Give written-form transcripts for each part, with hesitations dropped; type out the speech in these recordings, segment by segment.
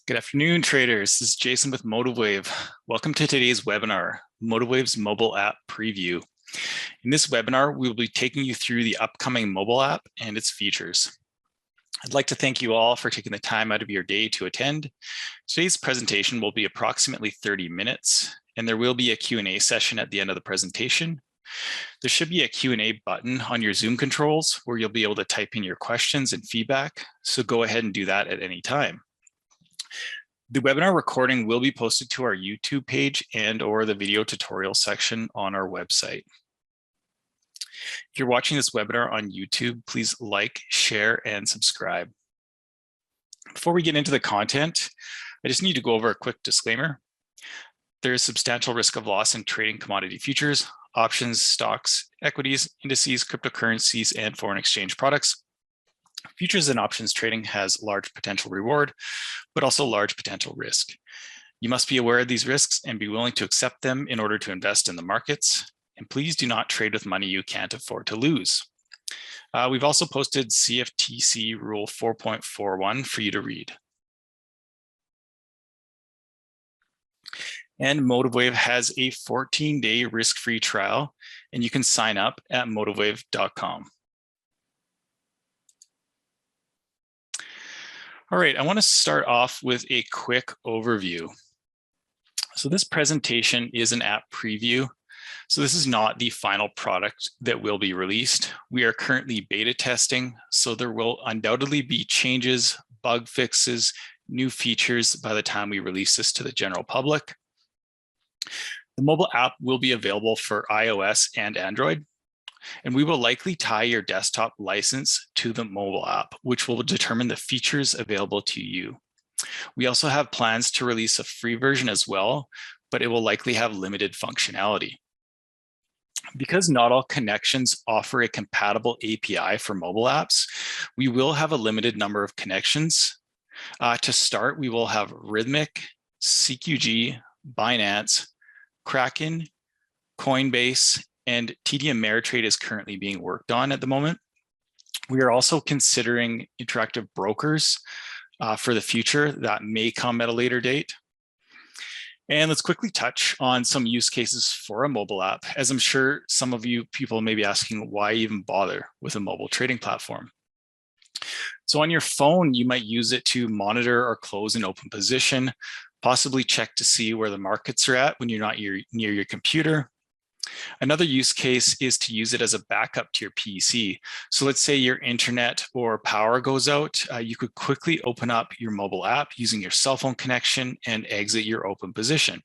Good afternoon, traders. This is Jason with MotiveWave. Welcome to today's webinar, MotiveWave's mobile app preview. In this webinar, we will be taking you through the upcoming mobile app and its features. I'd like to thank you all for taking the time out of your day to attend. Today's presentation will be approximately 30 minutes, and there will be a Q&A session at the end of the presentation. There should be a Q&A button on your Zoom controls where you'll be able to type in your questions and feedback, so go ahead and do that at any time. The webinar recording will be posted to our YouTube page and/or the video tutorial section on our website. If you're watching this webinar on YouTube, please like, share, and subscribe. Before we get into the content, I just need to go over a quick disclaimer. There is substantial risk of loss in trading commodity futures, options, stocks, equities, indices, cryptocurrencies, and foreign exchange products. Futures and options trading has large potential reward, but also large potential risk. You must be aware of these risks and be willing to accept them in order to invest in the markets. And please do not trade with money you can't afford to lose. We've also posted CFTC Rule 4.41 for you to read. And MotiveWave has a 14-day risk-free trial, and you can sign up at motivewave.com. All right, I want to start off with a quick overview. So this presentation is an app preview. So this is not the final product that will be released. We are currently beta testing, so there will undoubtedly be changes, bug fixes, new features by the time we release this to the general public. The mobile app will be available for iOS and Android. And we will likely tie your desktop license to the mobile app, which will determine the features available to you. We also have plans to release a free version as well, but it will likely have limited functionality. Because not all connections offer a compatible API for mobile apps, we will have a limited number of connections. To start, we will have Rhythmic, CQG, Binance, Kraken, Coinbase, and TD Ameritrade is currently being worked on at the moment. We are also considering interactive brokers for the future that may come at a later date. And let's quickly touch on some use cases for a mobile app, as I'm sure some of you people may be asking, why even bother with a mobile trading platform? So on your phone, you might use it to monitor or close an open position, possibly check to see where the markets are at when you're not near your computer. Another use case is to use it as a backup to your PC. So let's say your internet or power goes out, you could quickly open up your mobile app using your cell phone connection and exit your open position.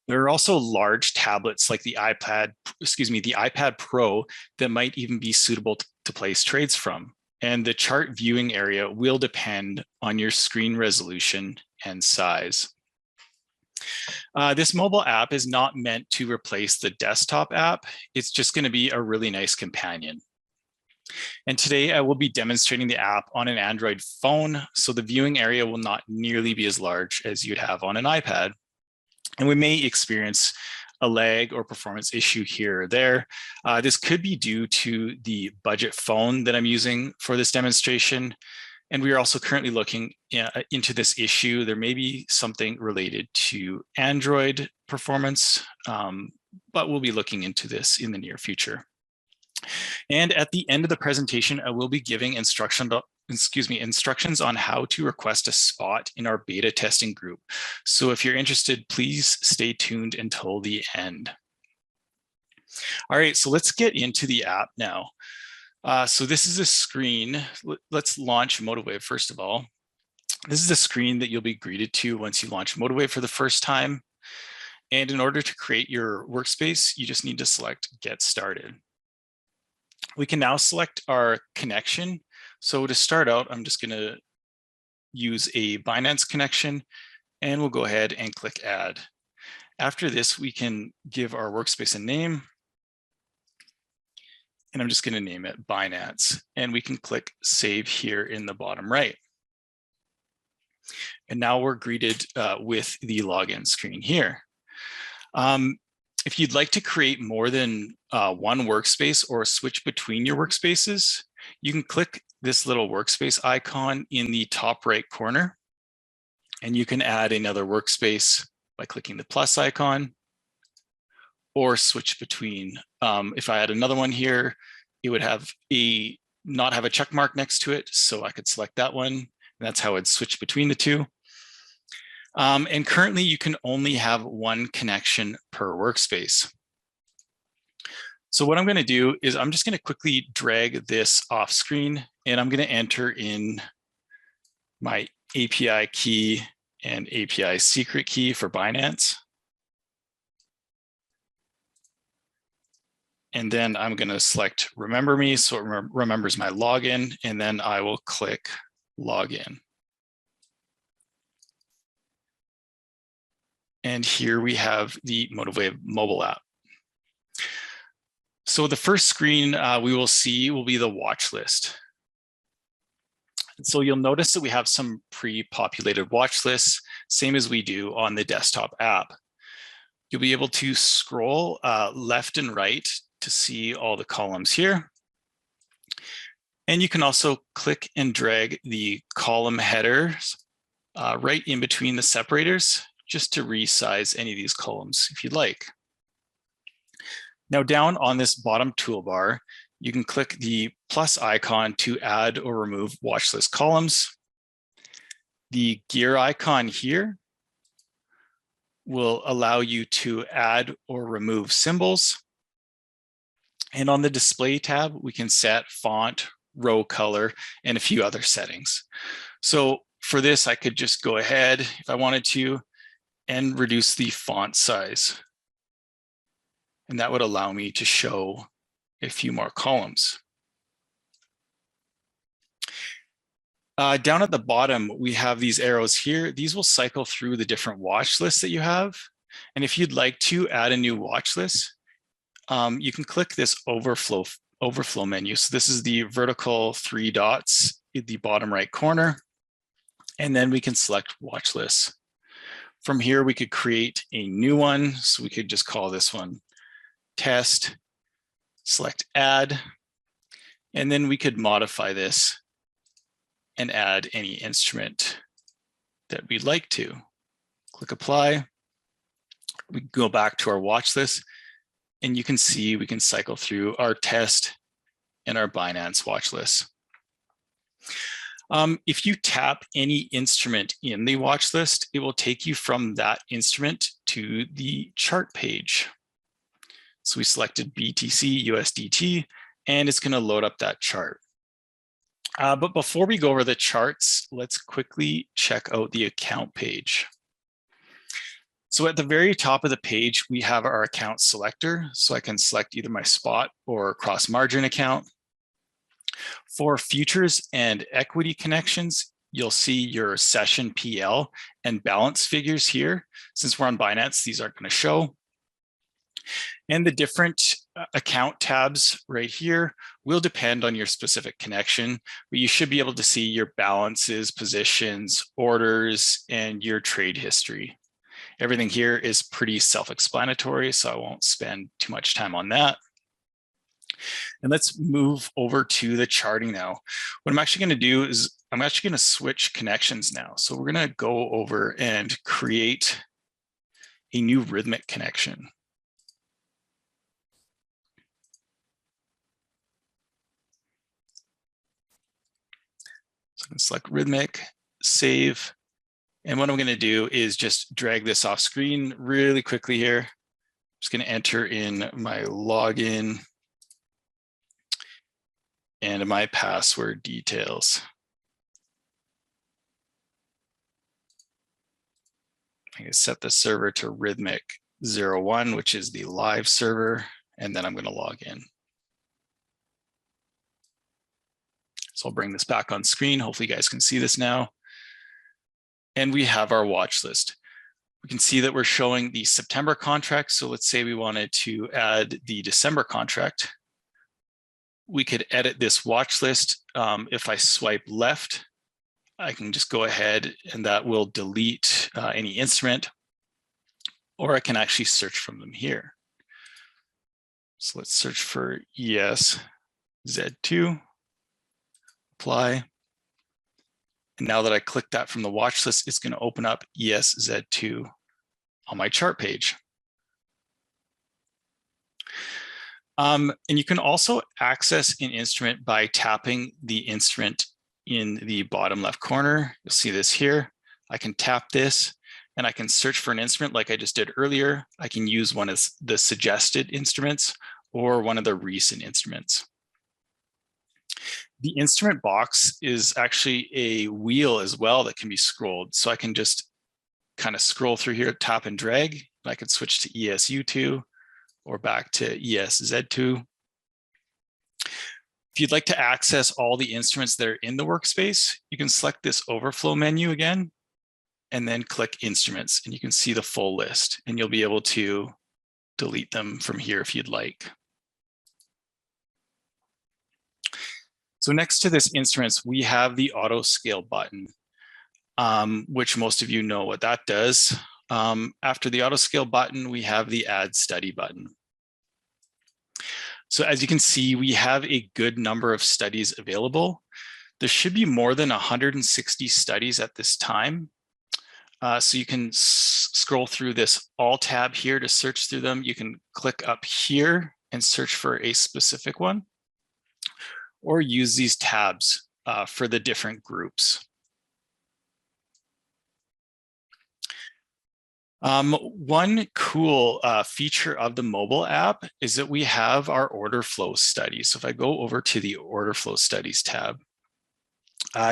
There are also large tablets like the iPad Pro that might even be suitable to place trades from. And the chart viewing area will depend on your screen resolution and size. This mobile app is not meant to replace the desktop app. It's just going to be a really nice companion. And today I will be demonstrating the app on an Android phone, so the viewing area will not nearly be as large as you'd have on an iPad. And we may experience a lag or performance issue here or there. This could be due to the budget phone that I'm using for this demonstration. And we are also currently looking into this issue. There may be something related to Android performance, but we'll be looking into this in the near future. And at the end of the presentation, I will be giving instructions on how to request a spot in our beta testing group. So if you're interested, please stay tuned until the end. All right, so let's get into the app now. So this is a screen. Let's launch MotiveWave first of all. This is the screen that you'll be greeted to once you launch MotiveWave for the first time. And in order to create your workspace, you just need to select Get Started. We can now select our connection. So to start out, I'm just going to use a Binance connection, and we'll go ahead and click Add. After this, we can give our workspace a name. And I'm just going to name it Binance. And we can click Save here in the bottom right. And now we're greeted with the login screen here. If you'd like to create more than one workspace or switch between your workspaces, you can click this little workspace icon in the top right corner. And you can add another workspace by clicking the plus icon, or switch between. If I had another one here, it would have not have a check mark next to it, so I could select that one. And that's how I'd switch between the two. And currently you can only have one connection per workspace. So what I'm going to do is I'm just going to quickly drag this off screen, and I'm going to enter in my API key and API secret key for Binance. And then I'm going to select Remember Me, so it remembers my login, and then I will click Login. And here we have the MotiveWave mobile app. So the first screen we will see will be the watch list. So you'll notice that we have some pre-populated watch lists, same as we do on the desktop app. You'll be able to scroll left and right to see all the columns here. And you can also click and drag the column headers right in between the separators, just to resize any of these columns if you'd like. Now down on this bottom toolbar, you can click the plus icon to add or remove watch list columns. The gear icon here will allow you to add or remove symbols. And on the display tab, we can set font, row color, and a few other settings. So for this, I could just go ahead if I wanted to and reduce the font size. And that would allow me to show a few more columns. Down at the bottom, we have these arrows here. These will cycle through the different watch lists that you have. And if you'd like to add a new watch list, you can click this Overflow menu. So this is the vertical 3 dots in the bottom right corner. And then we can select watch lists. From here, we could create a new one. So we could just call this one Test, select Add, and then we could modify this and add any instrument that we'd like to. Click Apply. We go back to our watch list, and you can see we can cycle through our Test and our Binance watch list. If you tap any instrument in the watch list, it will take you from that instrument to the chart page. So we selected BTC USDT, and it's going to load up that chart. But before we go over the charts, let's quickly check out the account page. So at the very top of the page, we have our account selector. So I can select either my spot or cross margin account. For futures and equity connections, you'll see your session PL and balance figures here. Since we're on Binance, these aren't going to show. And the different account tabs right here will depend on your specific connection, but you should be able to see your balances, positions, orders, and your trade history. Everything here is pretty self-explanatory, so I won't spend too much time on that. And let's move over to the charting now. What I'm actually going to do is I'm actually going to switch connections now. So we're going to go over and create a new rhythmic connection. So I'm going to select rhythmic, save. And what I'm going to do is just drag this off screen really quickly here. I'm just going to enter in my login and my password details. I can set the server to rhythmic 01, which is the live server, and then I'm going to log in. So I'll bring this back on screen. Hopefully you guys can see this now. And we have our watch list. We can see that we're showing the September contract. So let's say we wanted to add the December contract. We could edit this watch list. If I swipe left, I can just go ahead and that will delete any instrument, or I can actually search from them here. So let's search for ES Z2, apply. And now that I click that from the watch list, it's going to open up ESZ2 on my chart page. And you can also access an instrument by tapping the instrument in the bottom left corner. You'll see this here. I can tap this and I can search for an instrument like I just did earlier. I can use one of the suggested instruments or one of the recent instruments. The instrument box is actually a wheel as well that can be scrolled. So I can just kind of scroll through here, tap and drag, and I can switch to ESU2 or back to ESZ2. If you'd like to access all the instruments that are in the workspace, you can select this Overflow menu again, and then click Instruments, and you can see the full list, and you'll be able to delete them from here if you'd like. So next to this instruments, we have the auto scale button, which most of you know what that does. After the auto scale button, we have the add study button. So as you can see, we have a good number of studies available. There should be more than 160 studies at this time. So you can scroll through this all tab here to search through them. You can click up here and search for a specific one, or use these tabs for the different groups. One cool feature of the mobile app is that we have our order flow studies. So if I go over to the order flow studies tab,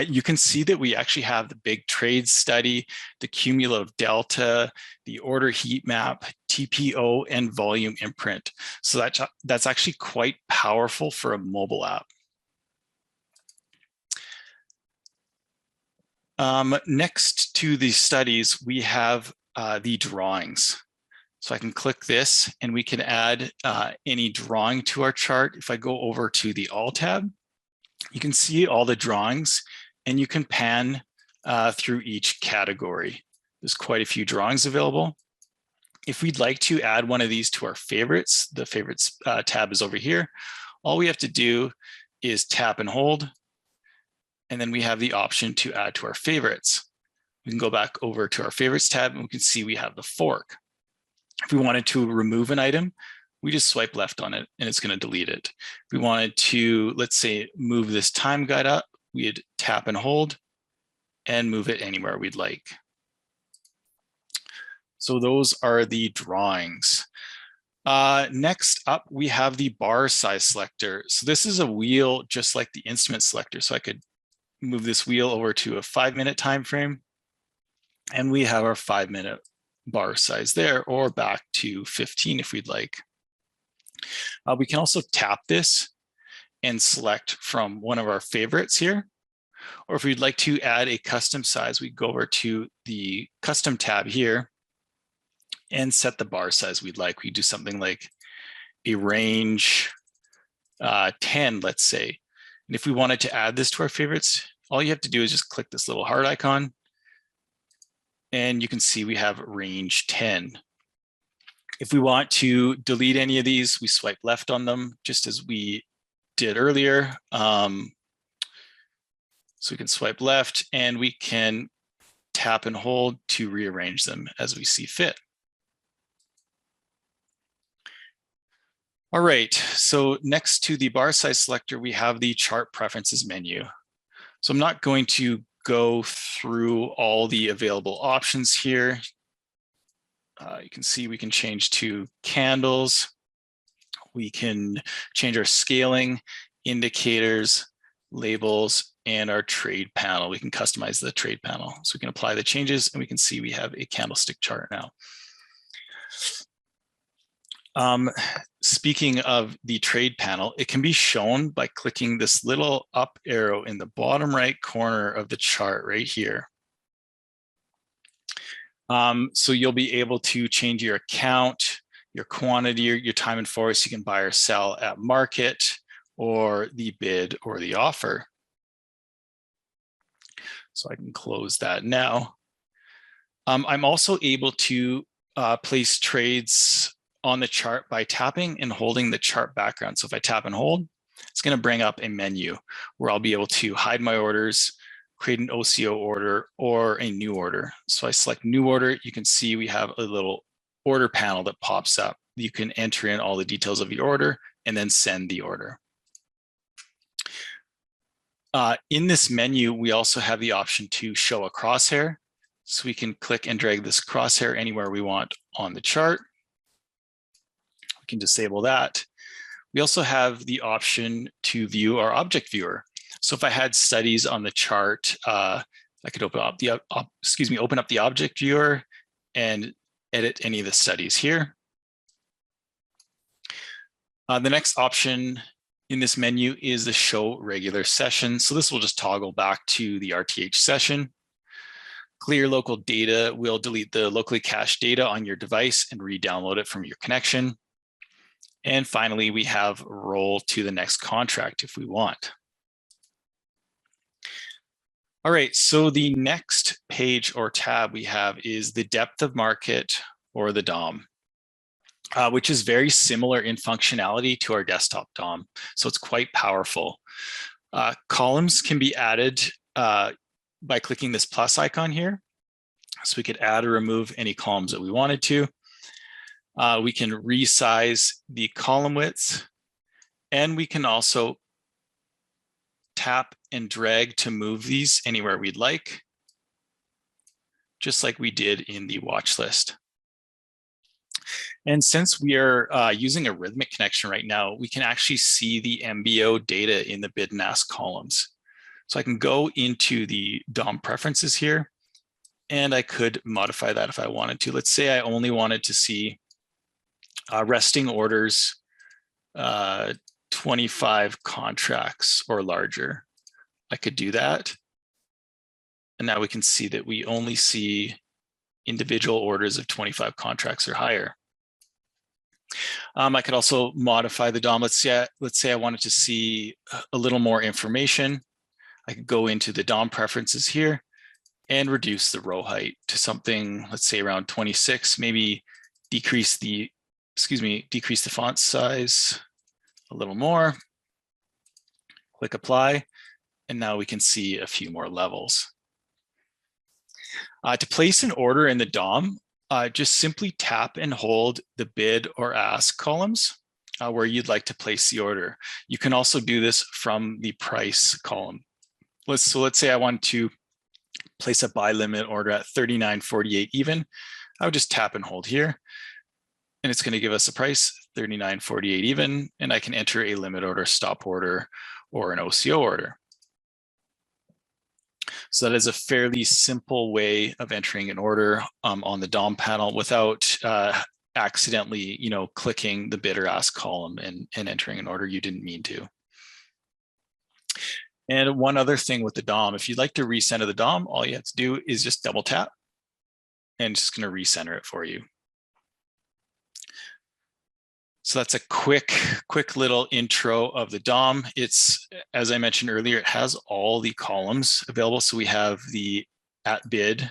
you can see that we actually have the big trade study, the cumulative delta, the order heat map, TPO, and volume imprint. So that's actually quite powerful for a mobile app. Next to the studies, we have the drawings. So I can click this and we can add any drawing to our chart. If I go over to the All tab, you can see all the drawings and you can pan through each category. There's quite a few drawings available. If we'd like to add one of these to our favorites, the favorites tab is over here. All we have to do is tap and hold, and then we have the option to add to our favorites. We can go back over to our favorites tab and we can see we have the fork. If we wanted to remove an item, we just swipe left on it and it's going to delete it. If we wanted to, let's say, move this time guide up, we'd tap and hold and move it anywhere we'd like. So those are the drawings. Next up, we have the bar size selector. So this is a wheel just like the instrument selector. So I could move this wheel over to a 5-minute time frame, and we have our 5-minute bar size there, or back to 15 if we'd like. We can also tap this and select from one of our favorites here. Or if we'd like to add a custom size, we go over to the custom tab here and set the bar size we'd like. We do something like a range 10, let's say. And if we wanted to add this to our favorites, all you have to do is just click this little heart icon, and you can see we have range 10. If we want to delete any of these, we swipe left on them, just as we did earlier. So we can swipe left and we can tap and hold to rearrange them as we see fit. All right, so next to the bar size selector, we have the chart preferences menu. So I'm not going to go through all the available options here. You can see we can change to candles. We can change our scaling, indicators, labels, and our trade panel. We can customize the trade panel. So we can apply the changes and we can see we have a candlestick chart now. Speaking of the trade panel, it can be shown by clicking this little up arrow in the bottom right corner of the chart right here. So you'll be able to change your account, your quantity, your time and force. You can buy or sell at market, or the bid or the offer. So I can close that now. I'm also able to place trades on the chart by tapping and holding the chart background. So if I tap and hold, it's going to bring up a menu where I'll be able to hide my orders, create an OCO order or a new order. So I select new order. You can see we have a little order panel that pops up. You can enter in all the details of your order and then send the order. In this menu, we also have the option to show a crosshair. So we can click and drag this crosshair anywhere we want on the chart. We can disable that. We also have the option to view our object viewer. So if I had studies on the chart, I could open up the object viewer and edit any of the studies here. The next option in this menu is the show regular session. So this will just toggle back to the RTH session. Clear local data will delete the locally cached data on your device and re-download it from your connection. And finally, we have roll to the next contract if we want. All right, so the next page or tab we have is the depth of market or the DOM, which is very similar in functionality to our desktop DOM. So it's quite powerful. Columns can be added by clicking this plus icon here. So we could add or remove any columns that we wanted to. We can resize the column widths, and we can also tap and drag to move these anywhere we'd like, just like we did in the watch list. And since we are using a rhythmic connection right now, we can actually see the MBO data in the bid and ask columns. So I can go into the DOM preferences here, and I could modify that if I wanted to. Let's say I only wanted to see resting orders, 25 contracts or larger. I could do that. And now we can see that we only see individual orders of 25 contracts or higher. I could also modify the DOM. Let's say I wanted to see a little more information. I could go into the DOM preferences here and reduce the row height to something, let's say around 26, maybe decrease the font size a little more, click apply, and now we can see a few more levels. To place an order in the DOM, just simply tap and hold the bid or ask columns where you'd like to place the order. You can also do this from the price column. Let's say I want to place a buy limit order at 39.48 even. I would just tap and hold here, and it's going to give us a price 39.48 even, and I can enter a limit order, stop order, or an OCO order. So that is a fairly simple way of entering an order on the DOM panel without accidentally, clicking the bid or ask column and entering an order you didn't mean to. And one other thing with the DOM, if you'd like to recenter the DOM, all you have to do is just double tap, and it's just going to recenter it for you. So that's a quick little intro of the DOM. It's, as I mentioned earlier, it has all the columns available. So we have the at bid,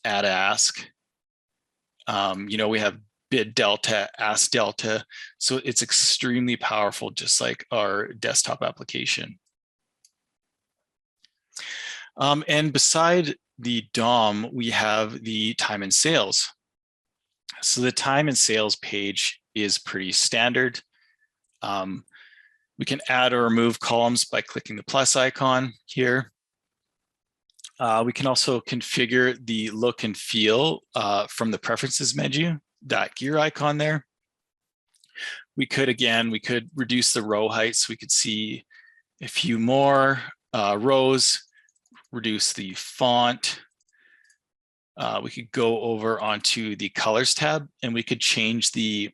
at ask, we have bid delta, ask delta. So it's extremely powerful, just like our desktop application. And beside the DOM, we have the time and sales. So the time and sales page is pretty standard. We can add or remove columns by clicking the plus icon here. We can also configure the look and feel from the preferences menu, that gear icon there. We could reduce the row height so we could see a few more rows, reduce the font. We could go over onto the colors tab, and we could change the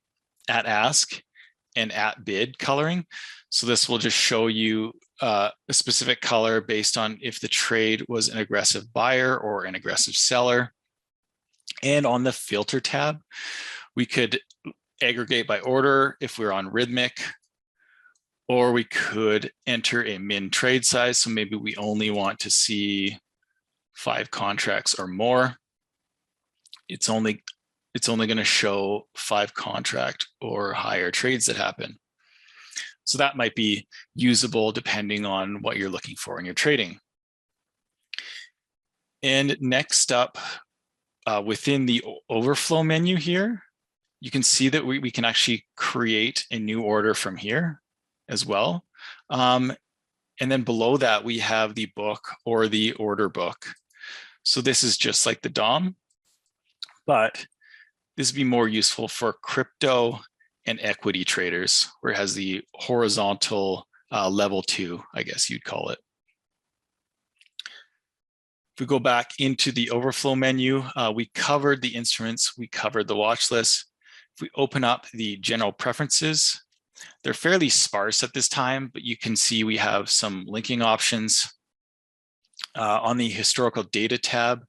at ask and at bid coloring. So this will just show you a specific color based on if the trade was an aggressive buyer or an aggressive seller. And on the filter tab, we could aggregate by order if we're on rhythmic, or we could enter a min trade size. So maybe we only want to see 5 contracts or more. It's only going to show 5 contract or higher trades that happen. So that might be usable depending on what you're looking for in your trading. And next up, within the overflow menu here, you can see that we can actually create a new order from here as well. And then below that, we have the book or the order book. So this is just like the DOM, but this would be more useful for crypto and equity traders, where it has the horizontal level 2, I guess you'd call it. If we go back into the overflow menu, we covered the instruments, we covered the watch list. If we open up the general preferences, they're fairly sparse at this time, but you can see we have some linking options. On the historical data tab,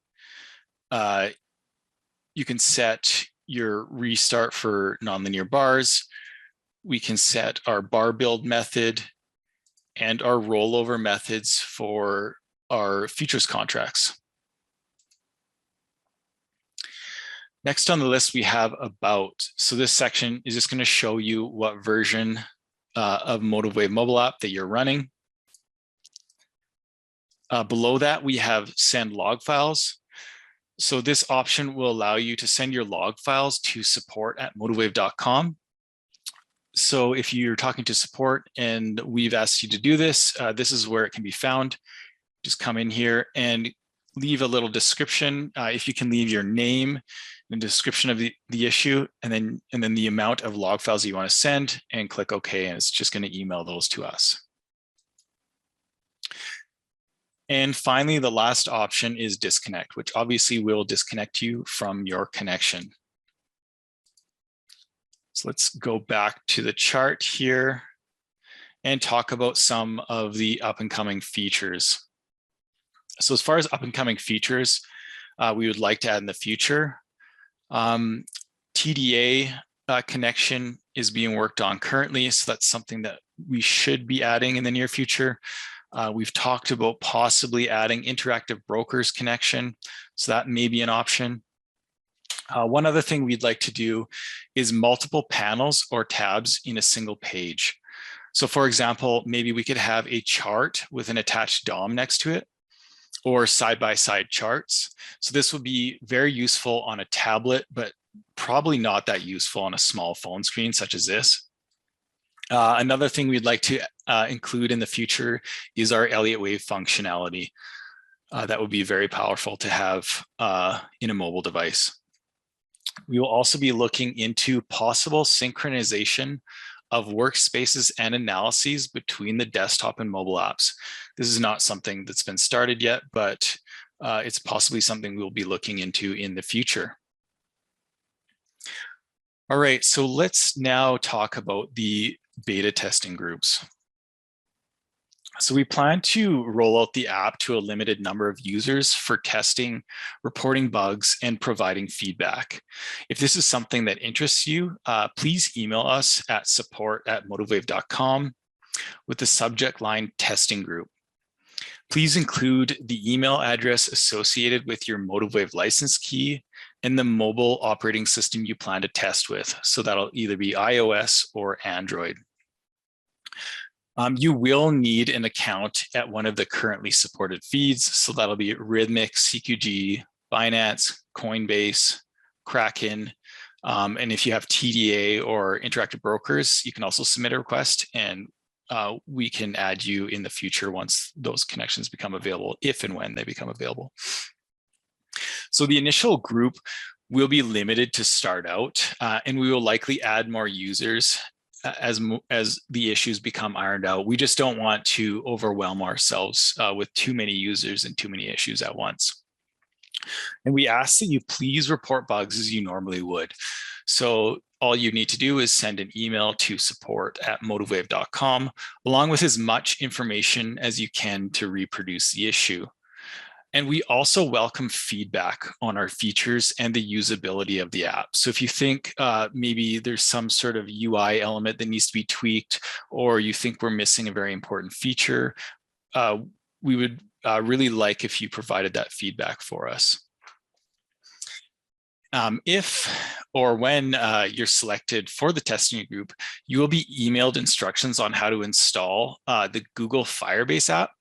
you can set your restart for nonlinear bars. We can set our bar build method and our rollover methods for our futures contracts. Next on the list, we have about. So this section is just going to show you what version of MotiveWave mobile app that you're running. Below that, we have send log files. So this option will allow you to send your log files to support@motivewave.com. So if you're talking to support and we've asked you to do this, this is where it can be found. Just come in here and leave a little description. If you can leave your name, the description of the issue, and then the amount of log files you want to send, and click OK, and it's just going to email those to us. And finally, the last option is disconnect, which obviously will disconnect you from your connection. So let's go back to the chart here and talk about some of the up and coming features. So as far as up and coming features, we would like to add in the future. TDA connection is being worked on currently, so that's something that we should be adding in the near future. We've talked about possibly adding interactive brokers connection, so that may be an option. One other thing we'd like to do is multiple panels or tabs in a single page. So for example, maybe we could have a chart with an attached DOM next to it, or side-by-side charts. So this would be very useful on a tablet, but probably not that useful on a small phone screen such as this. Another thing we'd like to include in the future is our Elliott Wave functionality. That would be very powerful to have in a mobile device. We will also be looking into possible synchronization of workspaces and analyses between the desktop and mobile apps. This is not something that's been started yet, but it's possibly something we'll be looking into in the future. All right, so let's now talk about the beta testing groups. So we plan to roll out the app to a limited number of users for testing, reporting bugs, and providing feedback. If this is something that interests you, please email us at support@motivewave.com with the subject line testing group. Please include the email address associated with your MotiveWave license key and the mobile operating system you plan to test with. So that'll either be iOS or Android. You will need an account at one of the currently supported feeds. So that'll be Rhythmic, CQG, Binance, Coinbase, Kraken. And if you have TDA or interactive brokers, you can also submit a request, and we can add you in the future once those connections become available, if and when they become available. So the initial group will be limited to start out, and we will likely add more users as the issues become ironed out. We just don't want to overwhelm ourselves with too many users and too many issues at once. And we ask that you please report bugs as you normally would. So all you need to do is send an email to support@motivewave.com, along with as much information as you can to reproduce the issue. And we also welcome feedback on our features and the usability of the app. So if you think maybe there's some sort of UI element that needs to be tweaked, or you think we're missing a very important feature, we would really like if you provided that feedback for us. If or when you're selected for the testing group, you will be emailed instructions on how to install the Google Firebase app.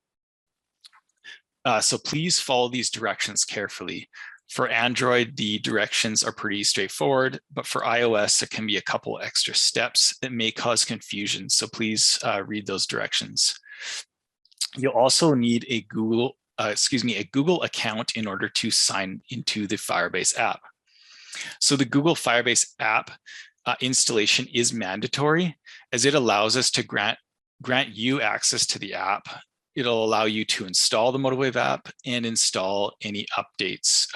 So please follow these directions carefully. For Android, the directions are pretty straightforward, but for iOS, it can be a couple extra steps that may cause confusion. So please read those directions. You'll also need a Google account in order to sign into the Firebase app. So the Google Firebase app installation is mandatory, as it allows us to grant you access to the app. It'll allow you to install the MotiveWave app and install any updates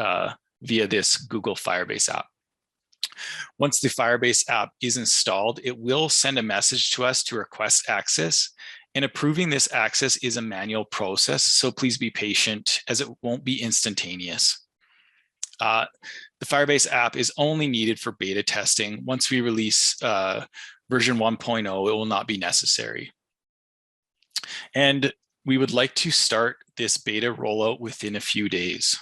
via this Google Firebase app. Once the Firebase app is installed, it will send a message to us to request access. And approving this access is a manual process, so please be patient, as it won't be instantaneous. The Firebase app is only needed for beta testing. Once we release version 1.0, it will not be necessary. And we would like to start this beta rollout within a few days.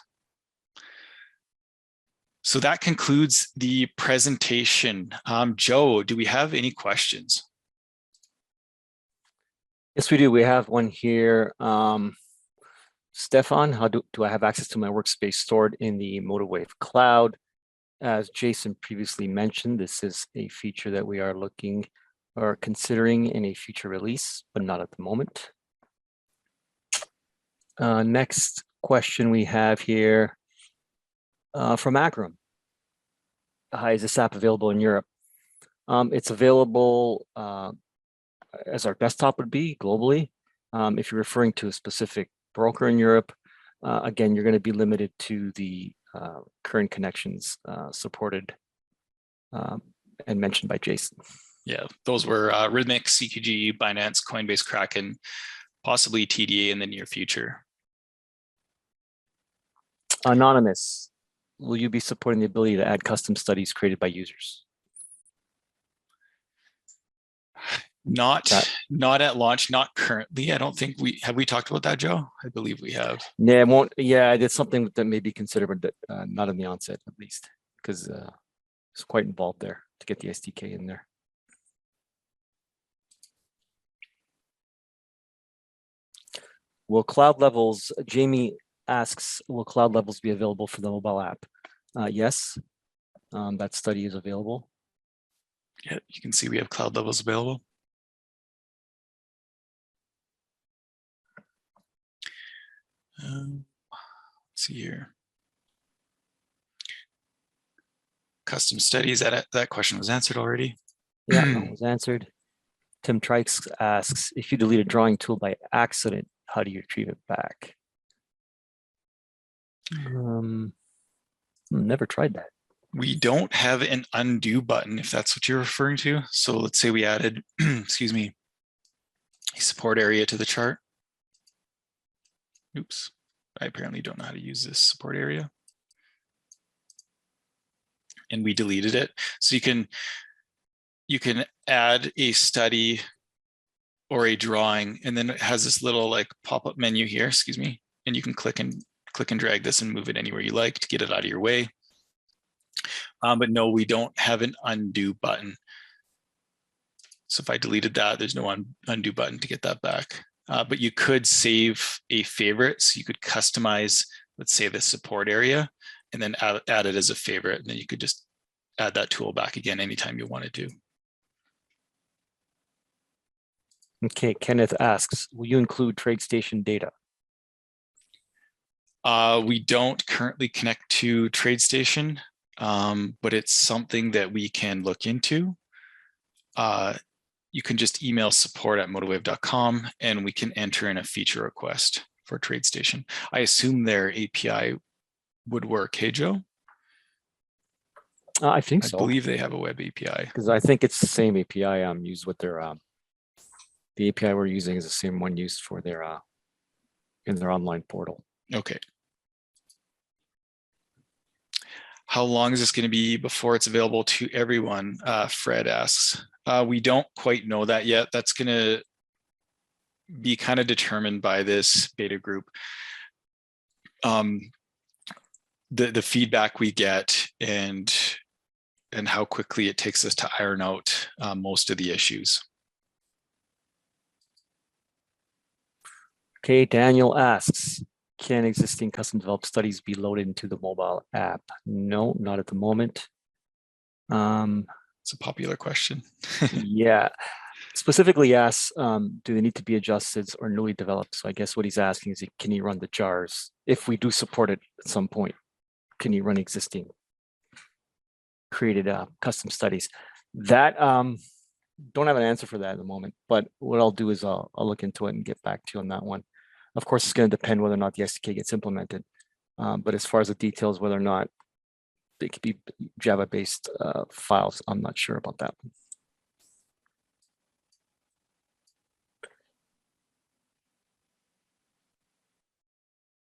So that concludes the presentation. Joe, do we have any questions? Yes, we do. We have one here. Stefan, how do I have access to my workspace stored in the MotiveWave cloud? As Jason previously mentioned, this is a feature that we are looking or considering in a future release, but not at the moment. Next question we have here from Akram. Hi, is this app available in Europe? It's available as our desktop would be globally. If you're referring to a specific broker in Europe, again, you're going to be limited to the current connections supported and mentioned by Jason. Yeah, those were Rhythmic, CQG, Binance, Coinbase, Kraken, possibly TDA in the near future. Anonymous, will you be supporting the ability to add custom studies created by users? Not at launch, not currently. I don't think we talked about that, Joe? I believe we have. Yeah, it won't. Yeah, it's something that may be considered, but not in the onset, at least, because it's quite involved there to get the SDK in there. Will cloud levels? Jamie asks, will cloud levels be available for the mobile app? Yes, that study is available. Yeah, you can see we have cloud levels available. Let's see here. Custom studies, that question was answered already. Yeah, that was answered. Tim Trikes asks, if you delete a drawing tool by accident, how do you retrieve it back? Never tried that. We don't have an undo button, if that's what you're referring to. So let's say we added, excuse me, a support area to the chart. Oops, I apparently don't know how to use this support area. And we deleted it. So you can add a study or a drawing, and then it has this little like pop-up menu here, excuse me, and you can click and drag this and move it anywhere you like to get it out of your way. But no, we don't have an undo button. So if I deleted that, there's no undo button to get that back. But you could save a favorite. So you could customize, let's say, the support area, and then add it as a favorite. And then you could just add that tool back again anytime you wanted to. Okay, Kenneth asks, will you include TradeStation data? We don't currently connect to TradeStation, but it's something that we can look into. You can just email support@motivewave.com and we can enter in a feature request for TradeStation. I assume their API would work. Hey, Joe? I think so. I believe they have a web API. Because I think it's the same API used with their, the API we're using is the same one used for their, in their online portal. Okay. How long is this going to be before it's available to everyone? Fred asks. We don't quite know that yet. That's going to be kind of determined by this beta group. the feedback we get and how quickly it takes us to iron out most of the issues. Okay, Daniel asks, can existing custom developed studies be loaded into the mobile app? No, not at the moment. It's a popular question. Yeah, specifically asks, do they need to be adjusted or newly developed? So I guess what he's asking is, can you run the jars? If we do support it at some point, can you run existing created custom studies? That don't have an answer for that at the moment, but what I'll do is I'll look into it and get back to you on that one. Of course, it's going to depend whether or not the SDK gets implemented. But as far as the details, whether or not they could be Java-based files, I'm not sure about that.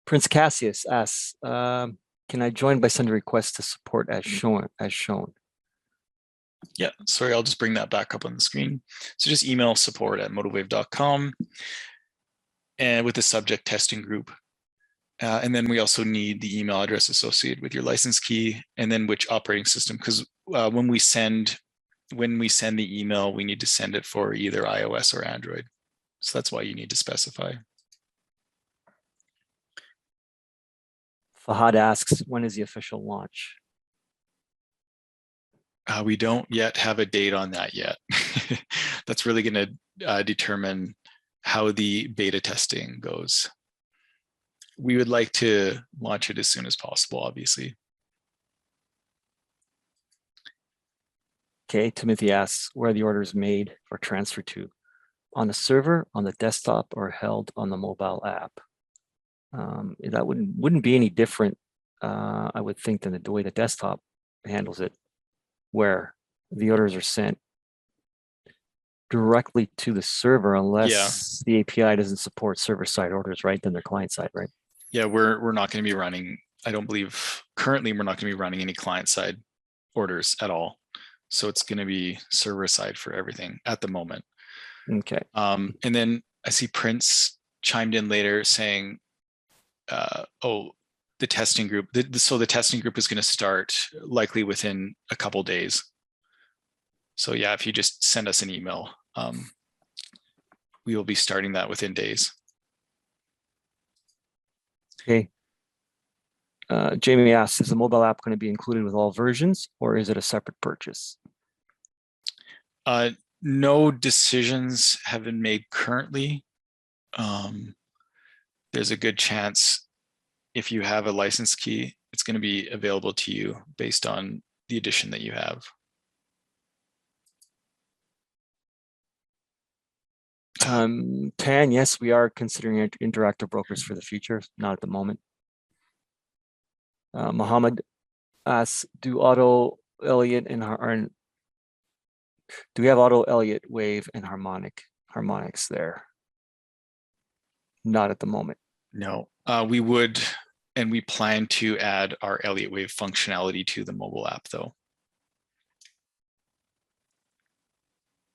Prince Cassius asks, can I join by sending a request to support as shown? Yeah, sorry, I'll just bring that back up on the screen. So just email support@motivewave.com and with the subject testing group. And then we also need the email address associated with your license key and then which operating system, because when we send the email, we need to send it for either iOS or Android. So that's why you need to specify. Fahad asks, when is the official launch? We don't yet have a date on that yet. That's really going to determine how the beta testing goes. We would like to launch it as soon as possible, obviously. Okay, Timothy asks, where are the orders made or transferred to? On the server, on the desktop, or held on the mobile app? That wouldn't be any different, I would think, than the way the desktop handles it, where the orders are sent directly to the server unless the API doesn't support server-side orders, right? Then they're client-side, right? Yeah, we're not going to be running, I don't believe, currently we're not going to be running any client-side orders at all. So it's going to be server-side for everything at the moment. Okay. And then I see Prince chimed in later saying, oh, the testing group. So the testing group is going to start likely within a couple days. So yeah, if you just send us an email, we will be starting that within days. Okay. Jamie asks, is the mobile app going to be included with all versions, or is it a separate purchase? No decisions have been made currently. There's a good chance if you have a license key, it's going to be available to you based on the edition that you have. Tan, yes, we are considering interactive brokers for the future, not at the moment. Mohammed asks, do auto Elliott and do we have auto Elliott wave and harmonics there? Not at the moment. No, we would, and we plan to add our Elliott wave functionality to the mobile app though.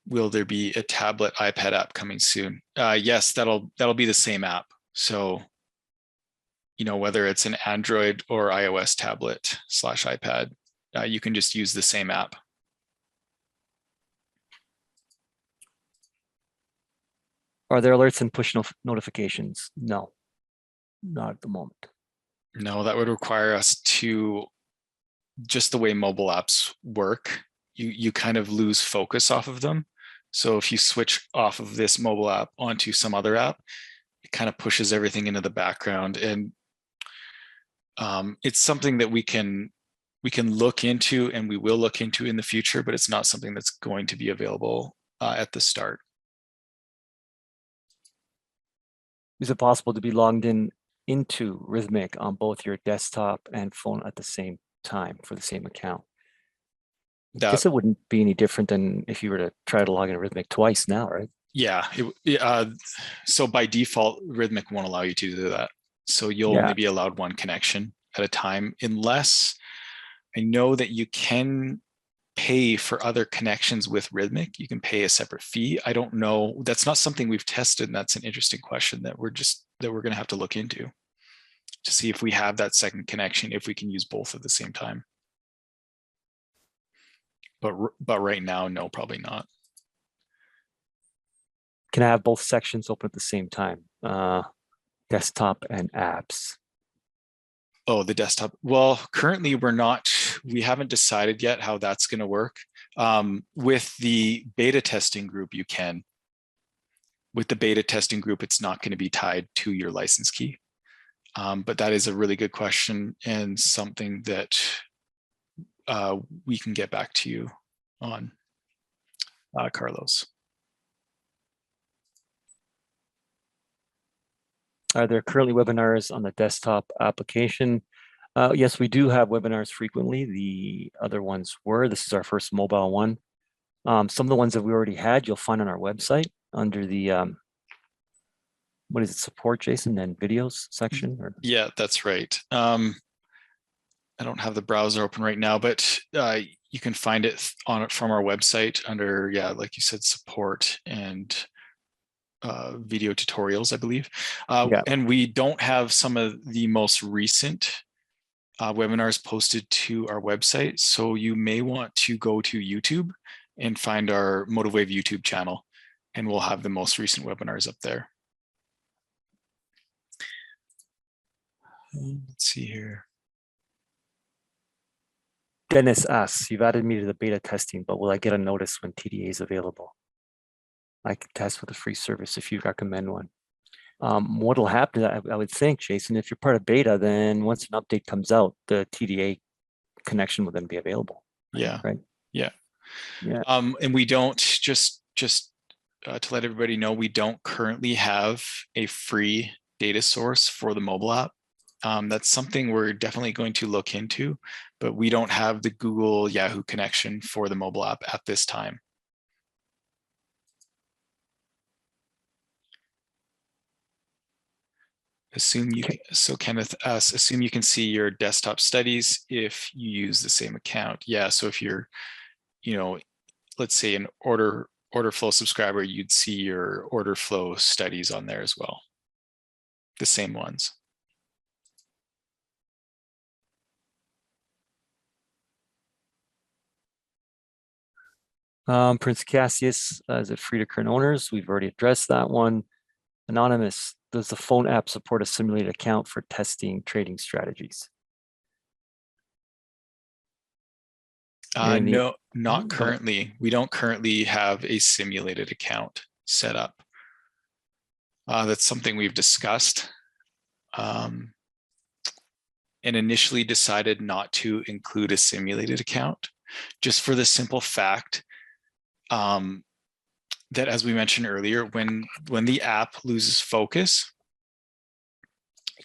Will there be a tablet iPad app coming soon? Yes, that'll be the same app. So, you know, whether it's an Android or iOS tablet / iPad, you can just use the same app. Are there alerts and push notifications? No, not at the moment. No, that would require us to, just the way mobile apps work, you kind of lose focus off of them. So if you switch off of this mobile app onto some other app, it kind of pushes everything into the background. And it's something that we can look into, and we will look into in the future, but it's not something that's going to be available at the start. Is it possible to be logged into Rhythmic on both your desktop and phone at the same time for the same account? I guess it wouldn't be any different than if you were to try to log in Rhythmic twice now, right? Yeah. So by default, Rhythmic won't allow you to do that. So you'll only be allowed one connection at a time, unless I know that you can pay for other connections with Rhythmic. You can pay a separate fee. I don't know. That's not something we've tested, and that's an interesting question that we're going to have to look into. to see if we have that second connection, if we can use both at the same time. But right now, no, probably not. Can I have both sections open at the same time? Desktop and apps. Oh, the desktop. Well, currently we haven't decided yet how that's going to work. With the beta testing group, you can. With the beta testing group, it's not going to be tied to your license key. But that is a really good question and something that we can get back to you on, Carlos. Are there currently webinars on the desktop application? Yes, we do have webinars frequently. The other ones were. This is our first mobile one. Some of the ones that we already had, you'll find on our website under the, what is it, support, Jason, and videos section? Or? Yeah, that's right. I don't have the browser open right now, but you can find it from our website under, yeah, like you said, support and video tutorials, I believe. Yeah. And we don't have some of the most recent webinars posted to our website. So you may want to go to YouTube and find our MotiveWave YouTube channel, and we'll have the most recent webinars up there. Let's see here. Dennis asks, you've added me to the beta testing, but will I get a notice when TDA is available? I can test with a free service if you recommend one. What'll happen, I would think, Jason, if you're part of beta, then once an update comes out, the TDA connection will then be available. Yeah. Right. Yeah. Yeah. And we don't, just to let everybody know, we don't currently have a free data source for the mobile app. That's something we're definitely going to look into, but we don't have the Google Yahoo connection for the mobile app at this time. So Kenneth asks, assume you can see your desktop studies if you use the same account. Yeah, so if you're, let's say an order flow subscriber, you'd see your order flow studies on there as well. The same ones. Prince Cassius, is it free to current owners? We've already addressed that one. Anonymous, does the phone app support a simulated account for testing trading strategies? No, not currently. We don't currently have a simulated account set up. That's something we've discussed and initially decided not to include a simulated account, just for the simple fact that, as we mentioned earlier, when the app loses focus,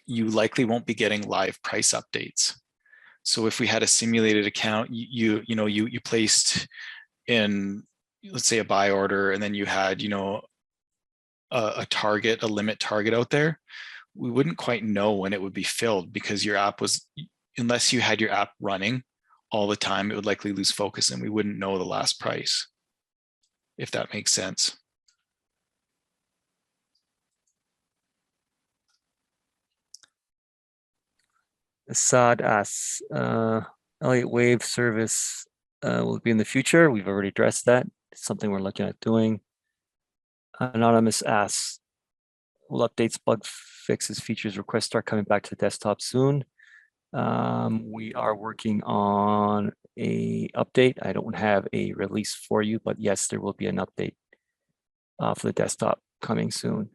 you likely won't be getting live price updates. So if we had a simulated account, you placed in, let's say, a buy order, and then you had, a target, a limit target out there, we wouldn't quite know when it would be filled, because your app was, unless you had your app running all the time, it would likely lose focus and we wouldn't know the last price, if that makes sense. Assad asks, Elliott Wave service will be in the future. We've already addressed that. It's something we're looking at doing. Anonymous asks, will updates, bug fixes, features, requests start coming back to the desktop soon? We are working on a update. I don't have a release for you, but yes, there will be an update for the desktop coming soon.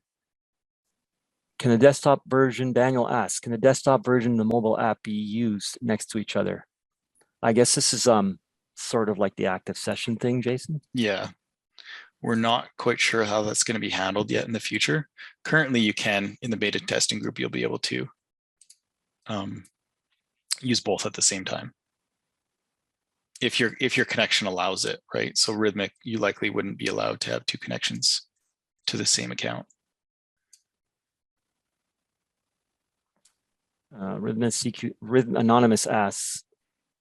Can the desktop version, Daniel asks, can the desktop version and the mobile app be used next to each other? I guess this is sort of like the active session thing, Jason. Yeah, we're not quite sure how that's going to be handled yet in the future. Currently, you can, in the beta testing group, you'll be able to use both at the same time, if your connection allows it, right? So Rhythmic, you likely wouldn't be allowed to have two connections to the same account. Anonymous asks,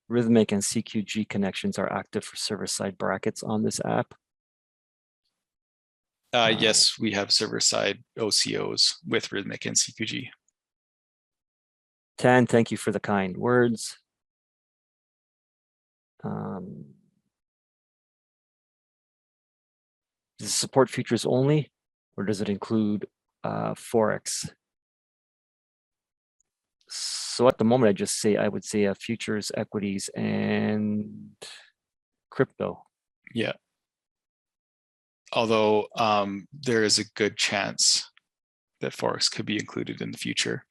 Rhythmic and CQG connections are active for server-side brackets on this app? Yes, we have server-side OCOs with Rhythmic and CQG. 10, thank you for the kind words. Does it support futures only, or does it include Forex? So at the moment, I would say futures, equities, and crypto. Yeah. Although there is a good chance that Forex could be included in the future.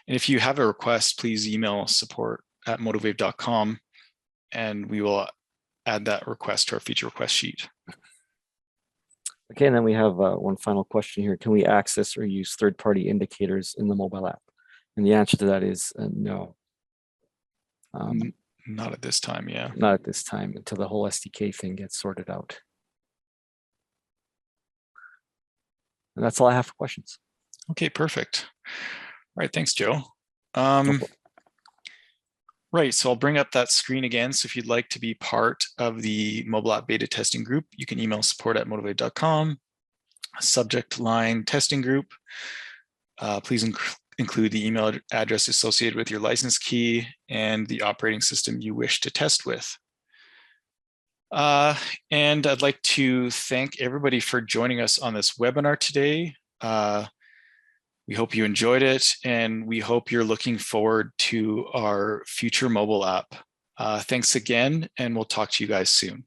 And if you have a request, please email support@motivewave.com and we will add that request to our feature request sheet. Okay, and then we have one final question here. Can we access or use third-party indicators in the mobile app? And the answer to that is no. Not at this time, yeah. Not at this time, until the whole SDK thing gets sorted out. And that's all I have for questions. Okay, perfect. All right, thanks, Joe. Right, so I'll bring up that screen again. So if you'd like to be part of the mobile app beta testing group, you can email support@motivewave.com, subject line testing group. Please include the email address associated with your license key and the operating system you wish to test with. And I'd like to thank everybody for joining us on this webinar today. We hope you enjoyed it, and we hope you're looking forward to our future mobile app. Thanks again, and we'll talk to you guys soon.